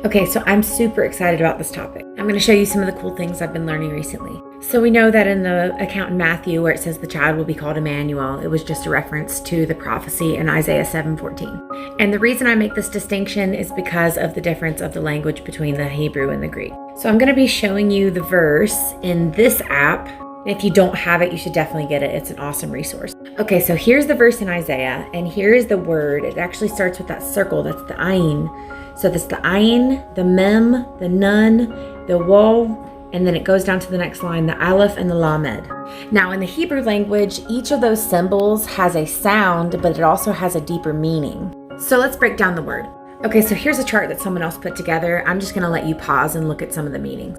Okay, so I'm super excited about this topic. I'm going to show you some of the cool things I've been learning recently. So we know that in the account in Matthew where it says the child will be called Emmanuel, it was just a reference to the prophecy in Isaiah 7:14. And the reason I make this distinction is because of the difference of the language between the Hebrew and the Greek. So I'm going to be showing you the verse in this app. If you don't have it, you should definitely get it. It's an awesome resource. Okay, so here's the verse in Isaiah, and here's the word. It actually starts with that circle. That's the ayin. So that's the ayin, the mem, the nun, the waw, and then it goes down to the next line, the aleph and the lamed. Now, in the Hebrew language, each of those symbols has a sound, but it also has a deeper meaning. So let's break down the word. Okay, so here's a chart that someone else put together. I'm just going to let you pause and look at some of the meanings.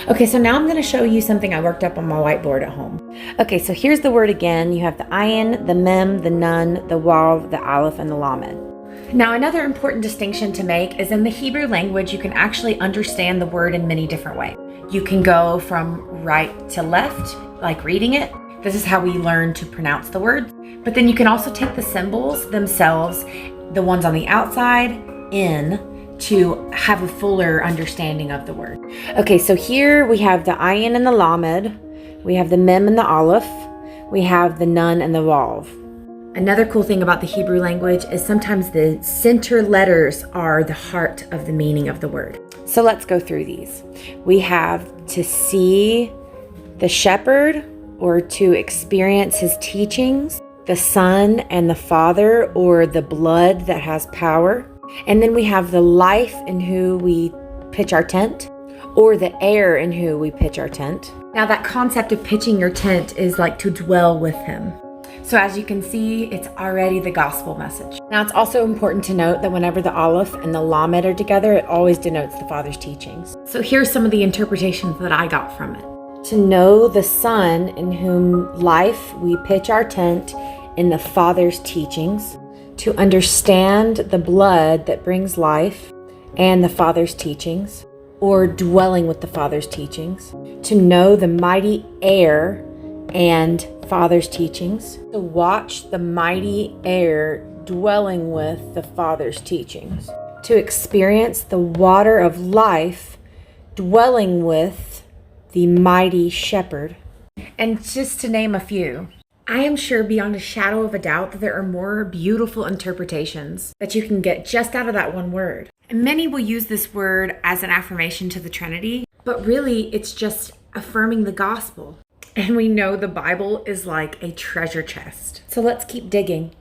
Okay, so now I'm going to show you something I worked up on my whiteboard at home. Okay, so here's the word again. You have the ayin, the mem, the nun, the waw, the aleph, and the lamed. Now, another important distinction to make is in the Hebrew language, you can actually understand the word in many different ways. You can go from right to left, like reading it. This is how we learn to pronounce the words. But then you can also take the symbols themselves, the ones on the outside, in, to have a fuller understanding of the word. Okay, so here we have the ayin and the lamed, we have the mem and the aleph, we have the nun and the waw. Another cool thing about the Hebrew language is sometimes the center letters are the heart of the meaning of the word. So let's go through these. We have to see the shepherd, or to experience his teachings, the Son and the Father, or the blood that has power. And then we have the life in who we pitch our tent, or the air in who we pitch our tent. Now that concept of pitching your tent is like to dwell with him. So as you can see, it's already the gospel message. Now it's also important to note that whenever the aleph and the lamed are together, it always denotes the Father's teachings. So here's some of the interpretations that I got from it. To know the Son in whom life we pitch our tent in the Father's teachings. To understand the blood that brings life and the Father's teachings, or dwelling with the Father's teachings. To know the mighty air and Father's teachings. To watch the mighty air dwelling with the Father's teachings. To experience the water of life dwelling with the mighty shepherd. And just to name a few. I am sure beyond a shadow of a doubt that there are more beautiful interpretations that you can get just out of that one word. And many will use this word as an affirmation to the Trinity, but really it's just affirming the gospel. And we know the Bible is like a treasure chest. So let's keep digging.